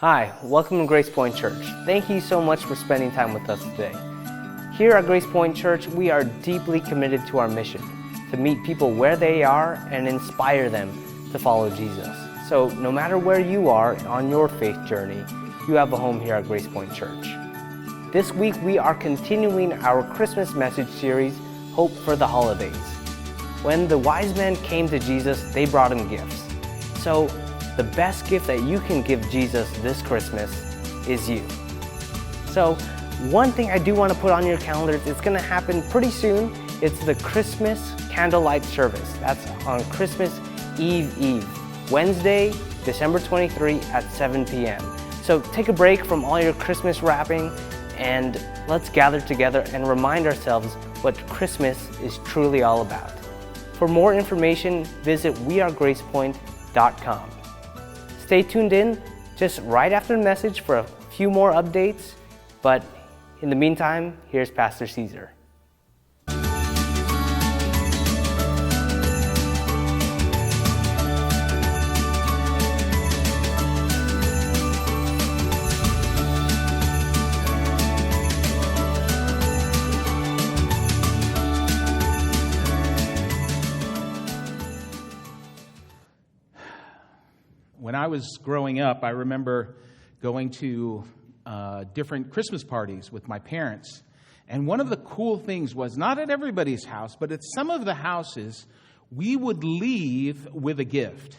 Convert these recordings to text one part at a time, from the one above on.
Hi, welcome to Grace Point Church. Thank you so much for spending time with us today. Here at Grace Point Church, we are deeply committed to our mission, to meet people where they are and inspire them to follow Jesus. So no matter where you are on your faith journey, you have a home here at Grace Point Church. This week, we are continuing our Christmas message series, Hope for the Holidays. When the wise men came to Jesus, they brought him gifts. So the best gift that you can give Jesus this Christmas is you. So one thing I do want to put on your calendars, it's going to happen pretty soon. It's the Christmas candlelight service. That's on Christmas Eve, Wednesday, December 23 at 7 p.m. So take a break from all your Christmas wrapping and let's gather together and remind ourselves what Christmas is truly all about. For more information, visit wearegracepoint.com. Stay tuned in just right after the message for a few more updates. But in the meantime, here's Pastor Caesar. When I was growing up, I remember going to different Christmas parties with my parents. And one of the cool things was, not at everybody's house, but at some of the houses, we would leave with a gift.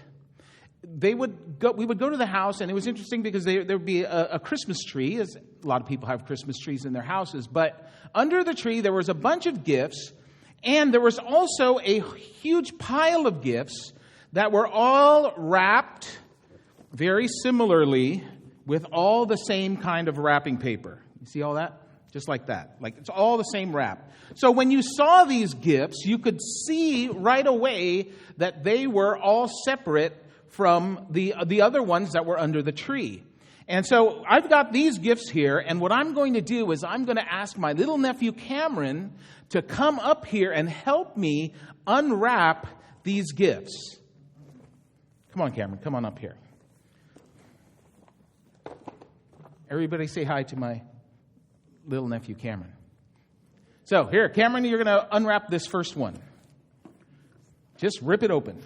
We would go to the house, and it was interesting because there would be a Christmas tree, as a lot of people have Christmas trees in their houses. But under the tree, there was a bunch of gifts, and there was also a huge pile of gifts that were all wrapped very similarly with all the same kind of wrapping paper. You see all that? Just like that. Like it's all the same wrap. So when you saw these gifts, you could see right away that they were all separate from the other ones that were under the tree. And so I've got these gifts here, and what I'm going to do is I'm going to ask my little nephew Cameron to come up here and help me unwrap these gifts. Come on, Cameron, come on up here. Everybody say hi to my little nephew, Cameron. So here, Cameron, you're going to unwrap this first one. Just rip it open.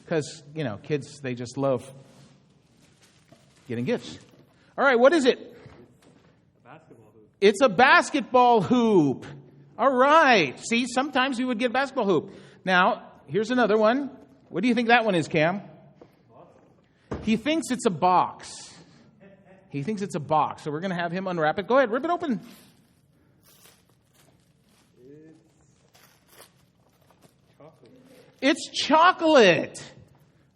Because, kids, they just love getting gifts. All right, what is it? A basketball hoop. It's a basketball hoop. All right. See, sometimes we would get a basketball hoop. Now, here's another one. What do you think that one is, Cam? He thinks it's a box. He thinks it's a box, so we're going to have him unwrap it. Go ahead, rip it open. It's chocolate.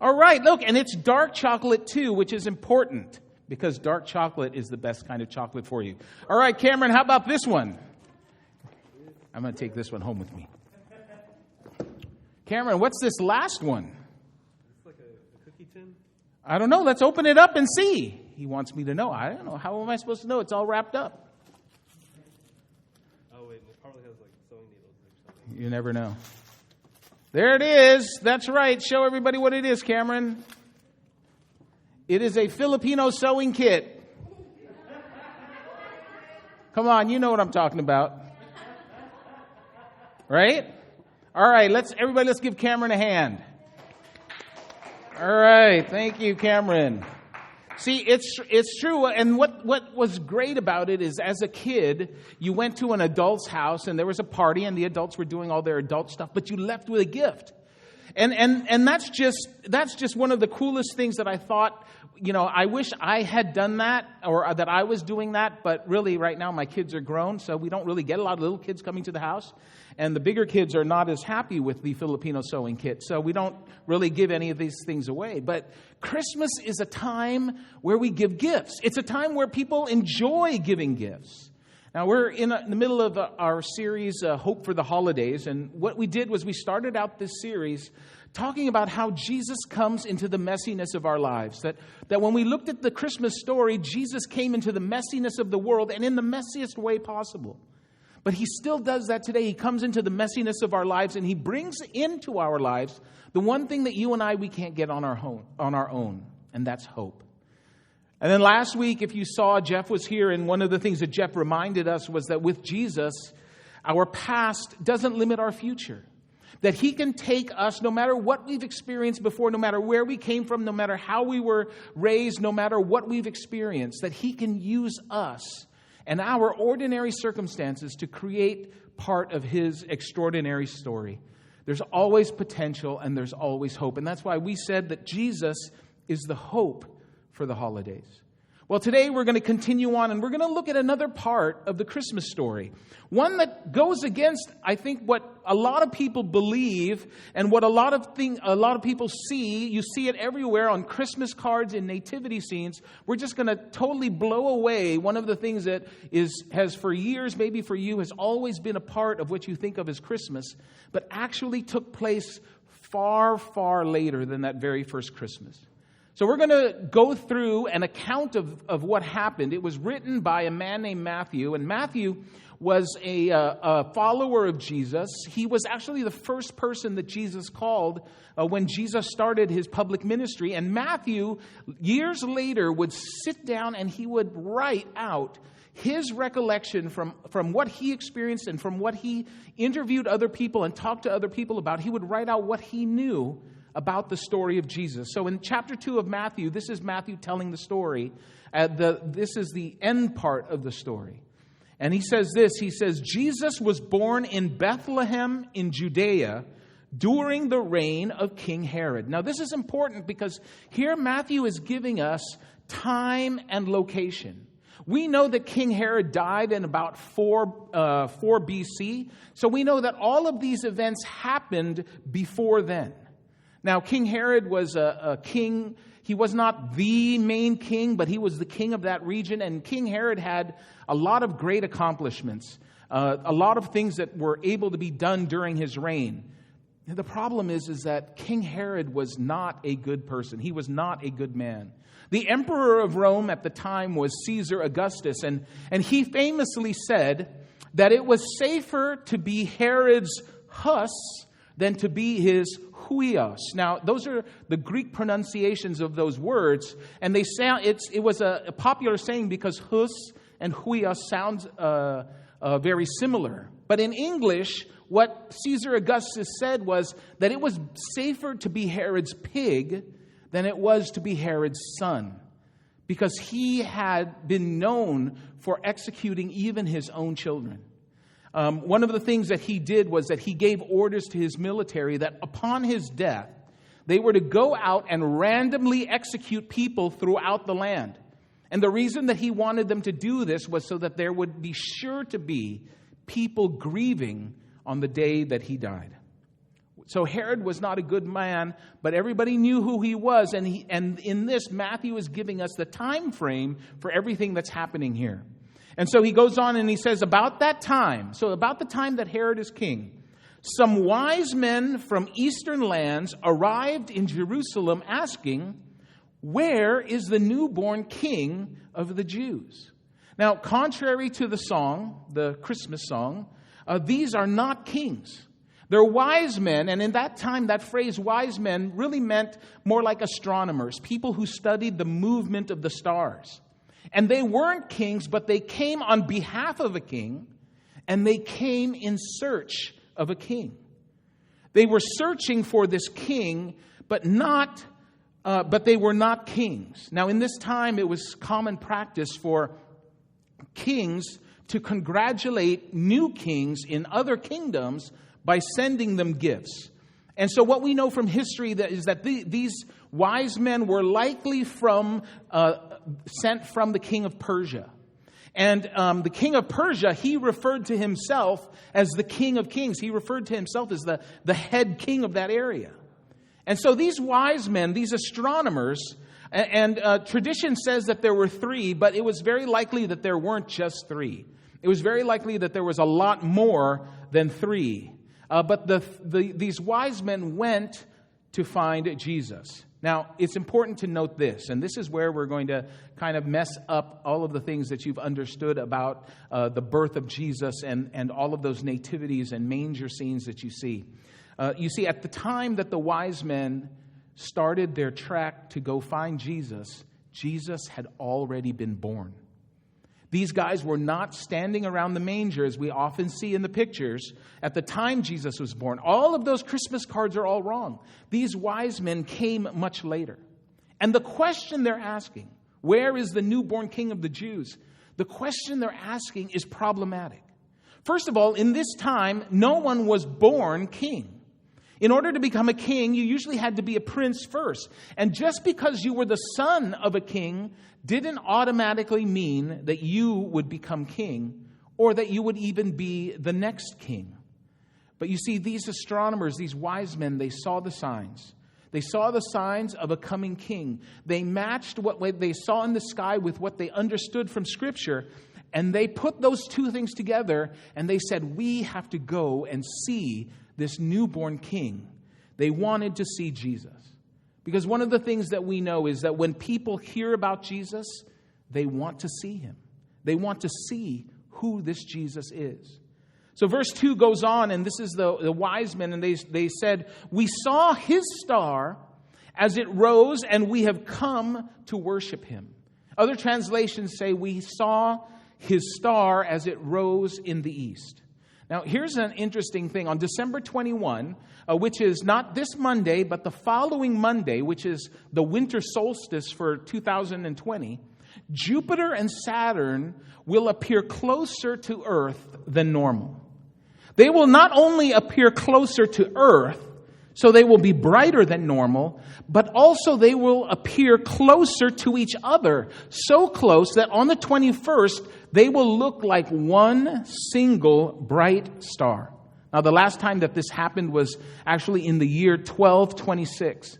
All right, look, and it's dark chocolate too, which is important because dark chocolate is the best kind of chocolate for you. All right, Cameron, how about this one? I'm going to take this one home with me. Cameron, what's this last one? It's like a cookie tin. I don't know. Let's open it up and see. He wants me to know. I don't know. How am I supposed to know? It's all wrapped up. Oh, wait. It probably has like sewing needles or something. You never know. There it is. That's right. Show everybody what it is, Cameron. It is a Filipino sewing kit. Come on. You know what I'm talking about. Right? All right. Let's give Cameron a hand. All right. Thank you, Cameron. See, it's true, and what was great about it is as a kid, you went to an adult's house and there was a party and the adults were doing all their adult stuff, but you left with a gift. And that's just one of the coolest things that I thought, I wish I had done that or that I was doing that, but really right now my kids are grown, so we don't really get a lot of little kids coming to the house. And the bigger kids are not as happy with the Filipino sewing kit, so we don't really give any of these things away. But Christmas is a time where we give gifts. It's a time where people enjoy giving gifts. Now, we're in the middle of our series, Hope for the Holidays, and what we did was we started out this series talking about how Jesus comes into the messiness of our lives. That when we looked at the Christmas story, Jesus came into the messiness of the world and in the messiest way possible. But he still does that today. He comes into the messiness of our lives and he brings into our lives the one thing that you and we can't get on our own, and that's hope. And then last week, if you saw, Jeff was here, and one of the things that Jeff reminded us was that with Jesus, our past doesn't limit our future. That He can take us no matter what we've experienced before, no matter where we came from, no matter how we were raised, no matter what we've experienced, that He can use us and our ordinary circumstances to create part of His extraordinary story. There's always potential and there's always hope. And that's why we said that Jesus is the hope for the holidays. Well, today we're going to continue on and we're going to look at another part of the Christmas story. One that goes against, I think, what a lot of people believe and what a lot of people see. You see it everywhere on Christmas cards and nativity scenes. We're just going to totally blow away one of the things that has for years, maybe for you, has always been a part of what you think of as Christmas, but actually took place far, far later than that very first Christmas. So we're going to go through an account of what happened. It was written by a man named Matthew, and Matthew was a follower of Jesus. He was actually the first person that Jesus called when Jesus started His public ministry. And Matthew, years later, would sit down and he would write out his recollection from what he experienced and from what he interviewed other people and talked to other people about. He would write out what he knew about the story of Jesus. So in chapter 2 of Matthew, this is Matthew telling the story. This is the end part of the story. And he says this, he says, Jesus was born in Bethlehem in Judea during the reign of King Herod. Now this is important because here Matthew is giving us time and location. We know that King Herod died in about 4 BC. So we know that all of these events happened before then. Now, King Herod was a king. He was not the main king, but he was the king of that region. And King Herod had a lot of great accomplishments, a lot of things that were able to be done during his reign. And the problem is that King Herod was not a good person. He was not a good man. The emperor of Rome at the time was Caesar Augustus, and he famously said that it was safer to be Herod's hus than to be his huios. Now, those are the Greek pronunciations of those words, and they sound. It was a popular saying because hus and huios sounds very similar. But in English, what Caesar Augustus said was that it was safer to be Herod's pig than it was to be Herod's son, because he had been known for executing even his own children. One of the things that he did was that he gave orders to his military that upon his death, they were to go out and randomly execute people throughout the land. And the reason that he wanted them to do this was so that there would be sure to be people grieving on the day that he died. So Herod was not a good man, but everybody knew who he was. And in this, Matthew is giving us the time frame for everything that's happening here. And so he goes on and he says, about that time, so about the time that Herod is king, some wise men from eastern lands arrived in Jerusalem asking, where is the newborn king of the Jews? Now, contrary to the song, the Christmas song, these are not kings. They're wise men, and in that time, that phrase wise men really meant more like astronomers, people who studied the movement of the stars. And they weren't kings, but they came on behalf of a king, and they came in search of a king. They were searching for this king, but they were not kings. Now, in this time, it was common practice for kings to congratulate new kings in other kingdoms by sending them gifts. And so what we know from history is that these wise men were likely sent from the king of Persia. And the king of Persia, he referred to himself as the king of kings. He referred to himself as the head king of that area. And so these wise men, these astronomers, and tradition says that there were 3, but it was very likely that there weren't just 3. It was very likely that there was a lot more than 3. But these wise men went to find Jesus. Now, it's important to note this, and this is where we're going to kind of mess up all of the things that you've understood about the birth of Jesus and all of those nativities and manger scenes that you see. You see, at the time that the wise men started their trek to go find Jesus, Jesus had already been born. These guys were not standing around the manger as we often see in the pictures at the time Jesus was born. All of those Christmas cards are all wrong. These wise men came much later. And the question they're asking, where is the newborn king of the Jews? The question they're asking is problematic. First of all, in this time, no one was born king. In order to become a king, you usually had to be a prince first. And just because you were the son of a king didn't automatically mean that you would become king or that you would even be the next king. But you see, these astronomers, these wise men, they saw the signs. They saw the signs of a coming king. They matched what they saw in the sky with what they understood from Scripture. And they put those two things together and they said, we have to go and see this newborn king. They wanted to see Jesus. Because one of the things that we know is that when people hear about Jesus, they want to see him. They want to see who this Jesus is. So verse 2 goes on, and this is the wise men, and they said, we saw his star as it rose, and we have come to worship him. Other translations say, we saw his star as it rose in the east. Now, here's an interesting thing. On December 21, which is not this Monday, but the following Monday, which is the winter solstice for 2020, Jupiter and Saturn will appear closer to Earth than normal. They will not only appear closer to Earth, so they will be brighter than normal, but also they will appear closer to each other, so close that on the 21st, they will look like one single bright star. Now, the last time that this happened was actually in the year 1226.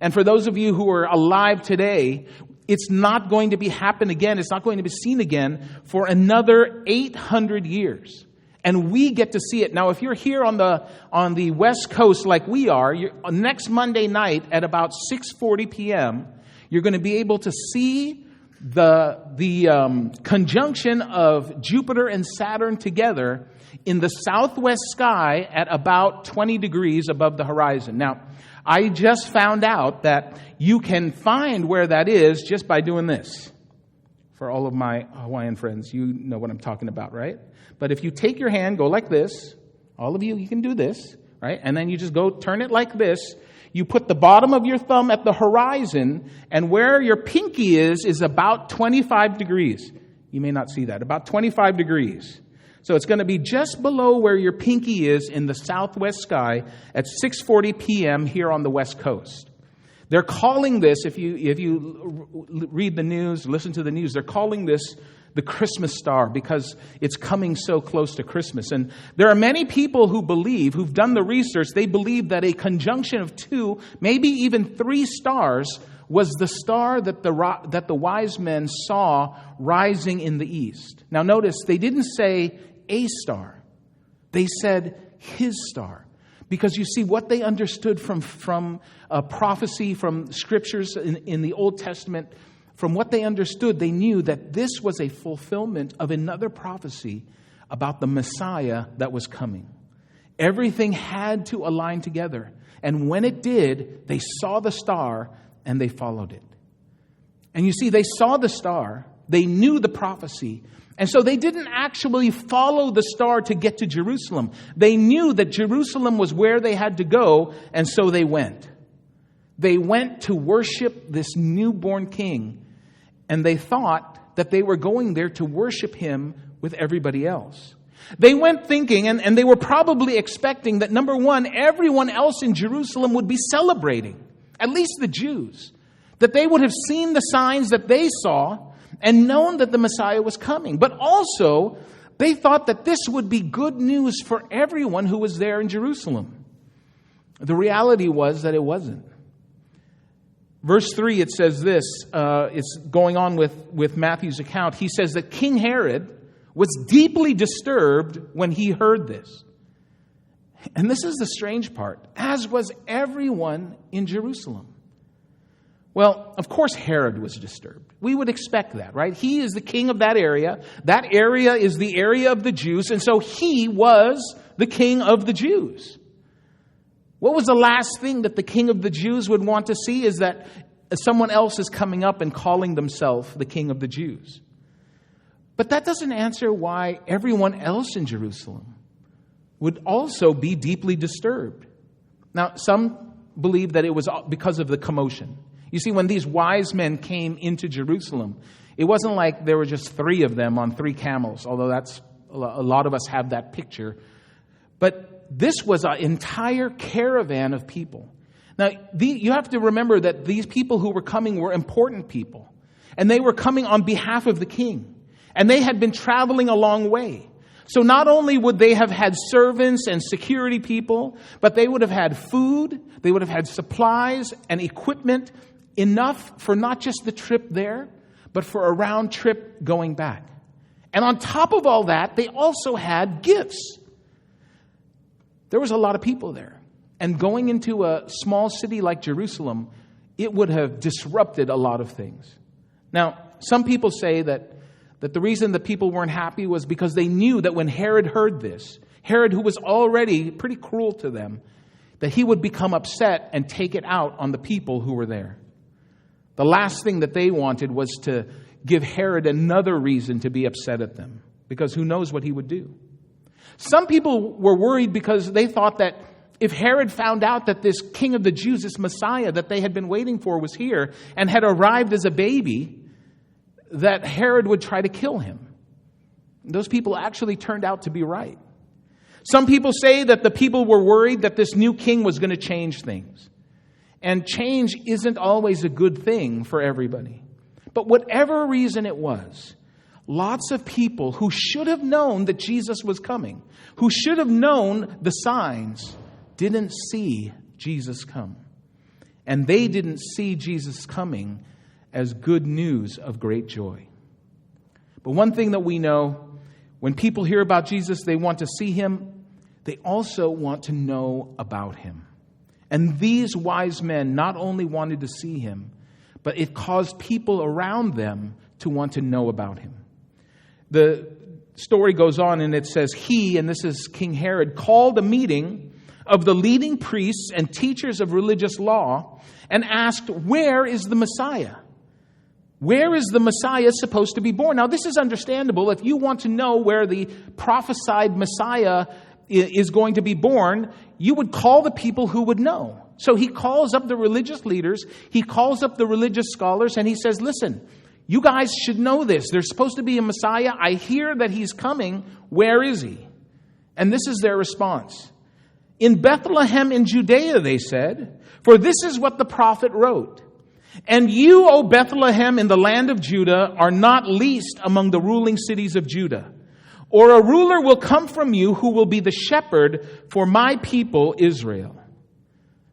And for those of you who are alive today, it's not going to be happen again. It's not going to be seen again for another 800 years. And we get to see it. Now, if you're here on the West Coast like we are, next Monday night at about 6:40 p.m., you're going to be able to see the conjunction of Jupiter and Saturn together in the southwest sky at about 20 degrees above the horizon. Now, I just found out that you can find where that is just by doing this. For all of my Hawaiian friends, you know what I'm talking about, right? But if you take your hand, go like this. All of you can do this, right? And then you just go turn it like this. You put the bottom of your thumb at the horizon, and where your pinky is about 25 degrees. You may not see that, about 25 degrees. So it's going to be just below where your pinky is in the southwest sky at 6:40 p.m. here on the West Coast. They're calling this, if you read the news, listen to the news, they're calling this the Christmas star because it's coming so close to Christmas. And there are many people who've done the research, they believe that a conjunction of 2, maybe even 3 stars was the star that the wise men saw rising in the east. Now notice, they didn't say a star. They said his star. Because you see, what they understood from prophecy, from scriptures in the Old Testament, from what they understood, they knew that this was a fulfillment of another prophecy about the Messiah that was coming. Everything had to align together. And when it did, they saw the star and they followed it. And you see, they saw the star, they knew the prophecy, and so they didn't actually follow the star to get to Jerusalem. They knew that Jerusalem was where they had to go, and so they went. They went to worship this newborn king, and they thought that they were going there to worship him with everybody else. They went thinking, and they were probably expecting that, number one, everyone else in Jerusalem would be celebrating, at least the Jews, that they would have seen the signs that they saw and known that the Messiah was coming. But also, they thought that this would be good news for everyone who was there in Jerusalem. The reality was that it wasn't. Verse 3, it says this, it's going on with Matthew's account. He says that King Herod was deeply disturbed when he heard this. And this is the strange part, as was everyone in Jerusalem. Well, of course Herod was disturbed. We would expect that, right? He is the king of that area. That area is the area of the Jews, and so he was the king of the Jews. What was the last thing that the king of the Jews would want to see is that someone else is coming up and calling themselves the King of the Jews. But that doesn't answer why everyone else in Jerusalem would also be deeply disturbed. Now, some believe that it was because of the commotion. You see, when these wise men came into Jerusalem, it wasn't like there were just 3 of them on 3 camels, although that's a lot of us have that picture. But this was an entire caravan of people. Now, you have to remember that these people who were coming were important people. And they were coming on behalf of the king. And they had been traveling a long way. So not only would they have had servants and security people, but they would have had food, they would have had supplies and equipment enough for not just the trip there, but for a round trip going back. And on top of all that, they also had gifts. There was a lot of people there. And going into a small city like Jerusalem, it would have disrupted a lot of things. Now, some people say that the reason the people weren't happy was because they knew that when Herod heard this, Herod, who was already pretty cruel to them, that he would become upset and take it out on the people who were there. The last thing that they wanted was to give Herod another reason to be upset at them, because who knows what he would do. Some people were worried because they thought that if Herod found out that this King of the Jews, this Messiah that they had been waiting for was here and had arrived as a baby, that Herod would try to kill him. Those people actually turned out to be right. Some people say that the people were worried that this new king was going to change things. And change isn't always a good thing for everybody. But whatever reason it was, lots of people who should have known that Jesus was coming, who should have known the signs, didn't see Jesus come. And they didn't see Jesus coming as good news of great joy. But one thing that we know, when people hear about Jesus, they want to see him. They also want to know about him. And these wise men not only wanted to see him, but it caused people around them to want to know about him. The story goes on and it says, he, and this is King Herod, called a meeting of the leading priests and teachers of religious law and asked, where is the Messiah? Where is the Messiah supposed to be born? Now, this is understandable. If you want to know where the prophesied Messiah is going to be born, you would call the people who would know. So he calls up the religious leaders, he calls up the religious scholars, and he says, listen, you guys should know this. There's supposed to be a Messiah. I hear that he's coming. Where is he? And this is their response. In Bethlehem in Judea, they said, for this is what the prophet wrote. And you, O Bethlehem, in the land of Judah, are not least among the ruling cities of Judah. Or a ruler will come from you who will be the shepherd for my people Israel.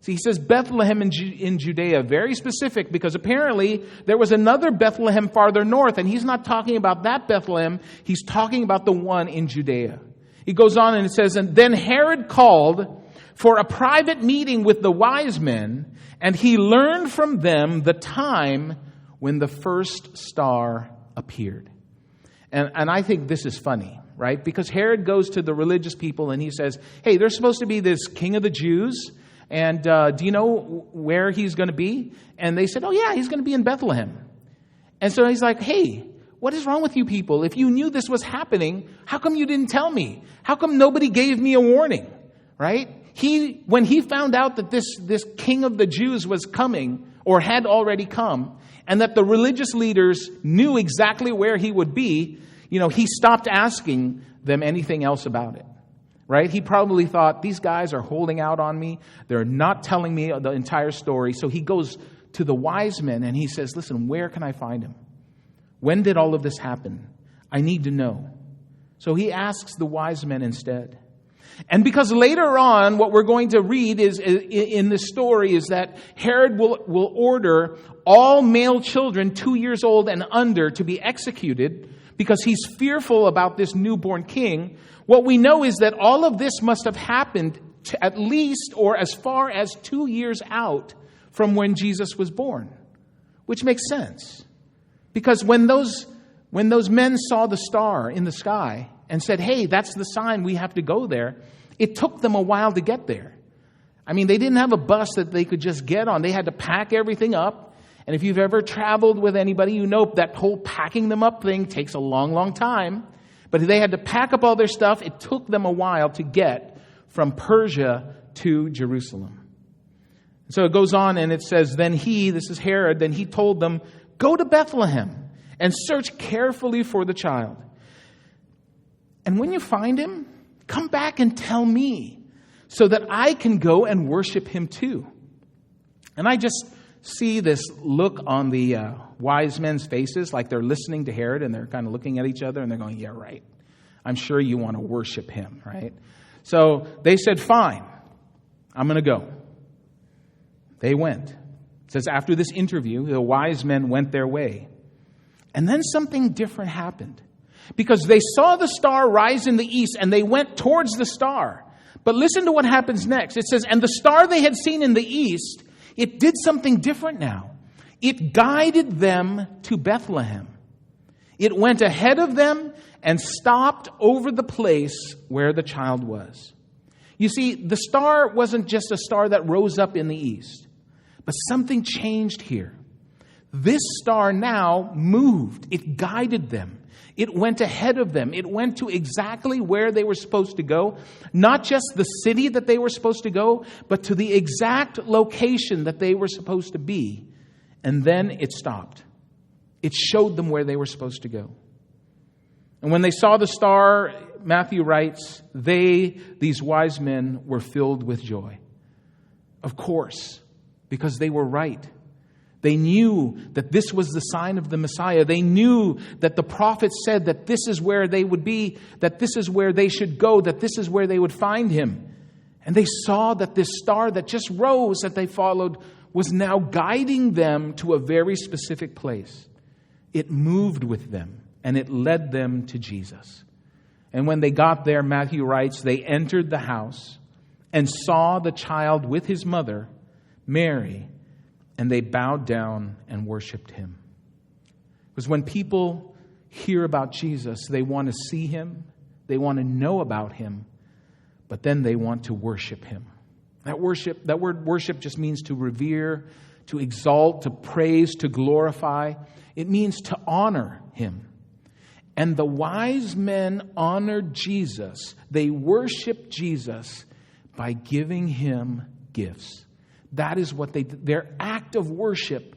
See, he says Bethlehem in Judea, very specific, because apparently there was another Bethlehem farther north, and he's not talking about that Bethlehem, he's talking about the one in Judea. He goes on and it says, and then Herod called for a private meeting with the wise men, and he learned from them the time when the first star appeared. And I think this is funny, right? Because Herod goes to the religious people and he says, hey, there's supposed to be this king of the Jews, and do you know where he's going to be? And they said, oh yeah, he's going to be in Bethlehem. And so he's like, hey, what is wrong with you people? If you knew this was happening, how come you didn't tell me? How come nobody gave me a warning, right? When he found out that this king of the Jews was coming or had already come, and that the religious leaders knew exactly where he would be, he stopped asking them anything else about it, right? He probably thought, these guys are holding out on me. They're not telling me the entire story. So he goes to the wise men and he says, listen, where can I find him? When did all of this happen? I need to know. So he asks the wise men instead. And because later on, what we're going to read is in this story is that Herod will order all male children 2 years old and under to be executed because he's fearful about this newborn king. What we know is that all of this must have happened to at least or as far as 2 years out from when Jesus was born, which makes sense. Because when those men saw the star in the sky and said, hey, that's the sign, we have to go there, it took them a while to get there. I mean, they didn't have a bus that they could just get on. They had to pack everything up And if you've ever traveled with anybody, you know that whole packing them up thing takes a long, long time. But they had to pack up all their stuff. It took them a while to get from Persia to Jerusalem. So it goes on and it says, then this is Herod, then he told them, go to Bethlehem and search carefully for the child. And when you find him, come back and tell me so that I can go and worship him too. And I just see this look on the wise men's faces, like they're listening to Herod and they're kind of looking at each other and they're going, yeah, right. I'm sure you want to worship him, right? So they said, fine, I'm going to go. They went. It says after this interview, the wise men went their way. And then something different happened. Because they saw the star rise in the east and they went towards the star. But listen to what happens next. It says, and the star they had seen in the east, it did something different now. It guided them to Bethlehem. It went ahead of them and stopped over the place where the child was. You see, the star wasn't just a star that rose up in the east, but something changed here. This star now moved. It guided them. It went ahead of them. It went to exactly where they were supposed to go. Not just the city that they were supposed to go, but to the exact location that they were supposed to be. And then it stopped. It showed them where they were supposed to go. And when they saw the star, Matthew writes, these wise men, were filled with joy. Of course, because they were right. They knew that this was the sign of the Messiah. They knew that the prophets said that this is where they would be, that this is where they should go, that this is where they would find him. And they saw that this star that just rose that they followed was now guiding them to a very specific place. It moved with them and it led them to Jesus. And when they got there, Matthew writes, they entered the house and saw the child with his mother, Mary, and they bowed down and worshiped him. Because when people hear about Jesus, they want to see him, they want to know about him, but then they want to worship him. That word worship just means to revere, to exalt, to praise, to glorify. It means to honor him. And the wise men honored Jesus. They worshiped Jesus by giving him gifts. That is what they did. Their act of worship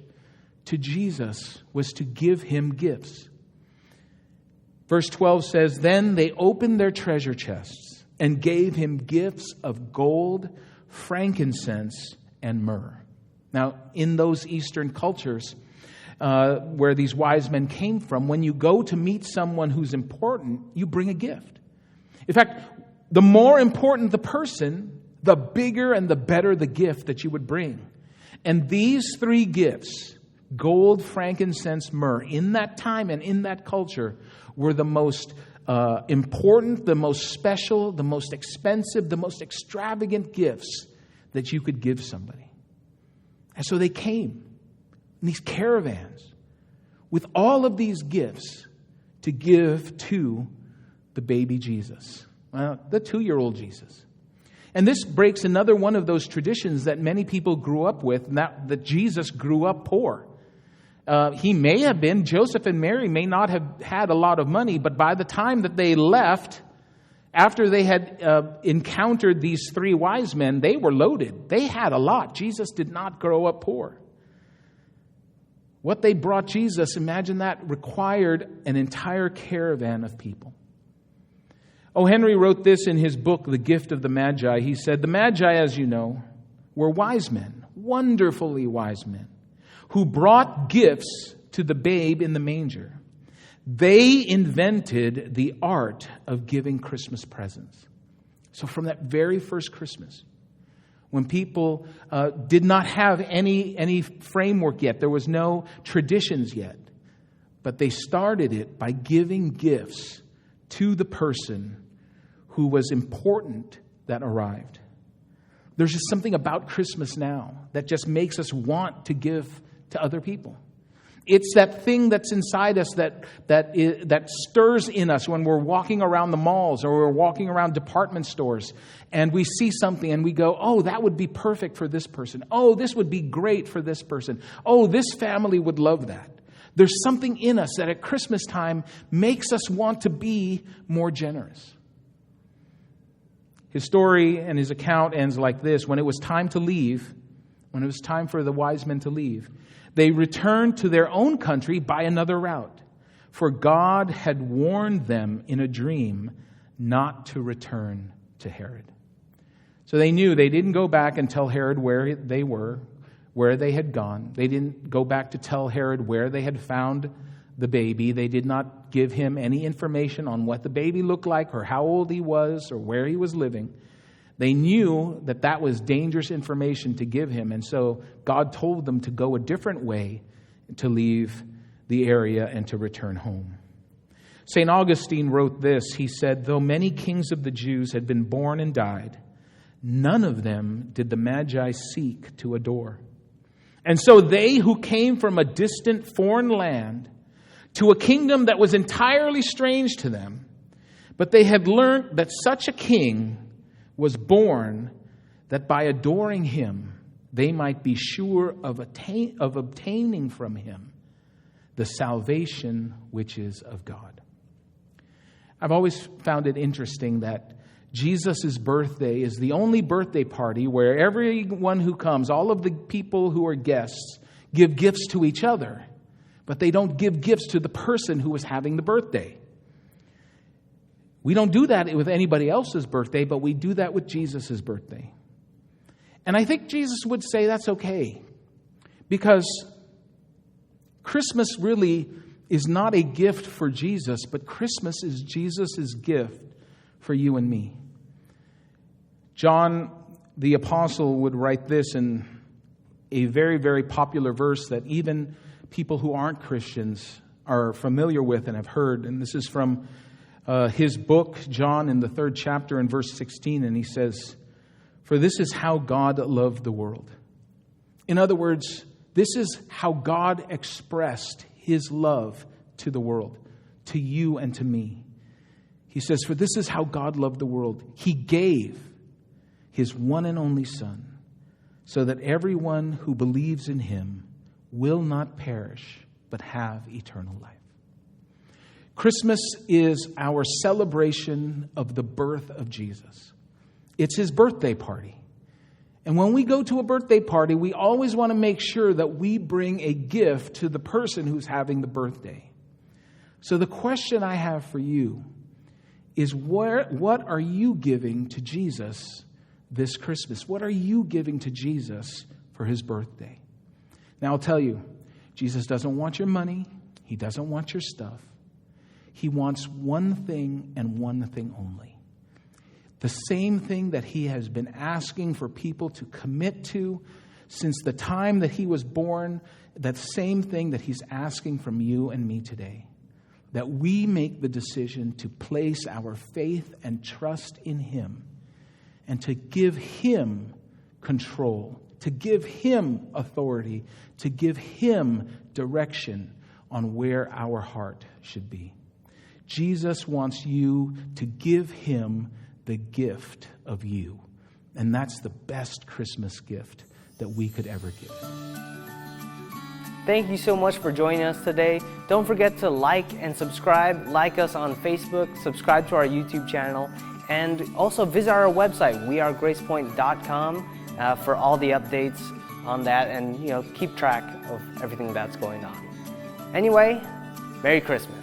to Jesus was to give him gifts. Verse 12 says, then they opened their treasure chests and gave him gifts of gold, frankincense, and myrrh. Now, in those Eastern cultures where these wise men came from, when you go to meet someone who's important, you bring a gift. In fact, the more important the person, the bigger and the better the gift that you would bring. And these three gifts, gold, frankincense, myrrh, in that time and in that culture, were the most important, the most special, the most expensive, the most extravagant gifts that you could give somebody. And so they came in these caravans with all of these gifts to give to the baby Jesus, the 2-year-old Jesus. And this breaks another one of those traditions that many people grew up with, that Jesus grew up poor. He may have been, Joseph and Mary may not have had a lot of money, but by the time that they left, after they had encountered these 3 wise men, they were loaded. They had a lot. Jesus did not grow up poor. What they brought Jesus, imagine that, required an entire caravan of people. O. Henry wrote this in his book, The Gift of the Magi. He said, the Magi, as you know, were wise men, wonderfully wise men, who brought gifts to the babe in the manger. They invented the art of giving Christmas presents. So from that very first Christmas, when people did not have any framework yet, there was no traditions yet, but they started it by giving gifts to the person who was important that arrived. There's just something about Christmas now that just makes us want to give to other people. It's that thing that's inside us that stirs in us when we're walking around the malls or we're walking around department stores and we see something and we go, oh, that would be perfect for this person. Oh, this would be great for this person. Oh, this family would love that. There's something in us that at Christmas time makes us want to be more generous. His story and his account ends like this. When it was time to leave, when it was time for the wise men to leave, they returned to their own country by another route, for God had warned them in a dream not to return to Herod. So they knew they didn't go back and tell Herod where they were, where they had gone. They didn't go back to tell Herod where they had found the baby. They did not give him any information on what the baby looked like or how old he was or where he was living. They knew that that was dangerous information to give him, and so God told them to go a different way, to leave the area and to return home. St. Augustine wrote this. He said, though many kings of the Jews had been born and died, none of them did the Magi seek to adore. And so they who came from a distant foreign land to a kingdom that was entirely strange to them, but they had learned that such a king was born, that by adoring him, they might be sure of obtaining from him the salvation which is of God. I've always found it interesting that Jesus' birthday is the only birthday party where everyone who comes, all of the people who are guests, give gifts to each other, but they don't give gifts to the person who is having the birthday. We don't do that with anybody else's birthday, but we do that with Jesus' birthday. And I think Jesus would say that's okay, because Christmas really is not a gift for Jesus, but Christmas is Jesus' gift for you and me. John the Apostle would write this in a very, very popular verse that even people who aren't Christians are familiar with and have heard. And this is from his book, John, in the 3rd chapter in verse 16. And he says, for this is how God loved the world. In other words, this is how God expressed his love to the world, to you and to me. He says, for this is how God loved the world. He gave his one and only Son, so that everyone who believes in him will not perish, but have eternal life. Christmas is our celebration of the birth of Jesus. It's his birthday party. And when we go to a birthday party, we always want to make sure that we bring a gift to the person who's having the birthday. So the question I have for you is, what are you giving to Jesus this Christmas? What are you giving to Jesus for his birthday? Now, I'll tell you, Jesus doesn't want your money. He doesn't want your stuff. He wants one thing and one thing only. The same thing that he has been asking for people to commit to since the time that he was born, that same thing that he's asking from you and me today. That we make the decision to place our faith and trust in him and to give him control, to give him authority, to give him direction on where our heart should be. Jesus wants you to give him the gift of you. And that's the best Christmas gift that we could ever give. Thank you so much for joining us today. Don't forget to like and subscribe. Like us on Facebook, subscribe to our YouTube channel, and also visit our website, wearegracepoint.com, for all the updates on that, and keep track of everything that's going on. Anyway, Merry Christmas.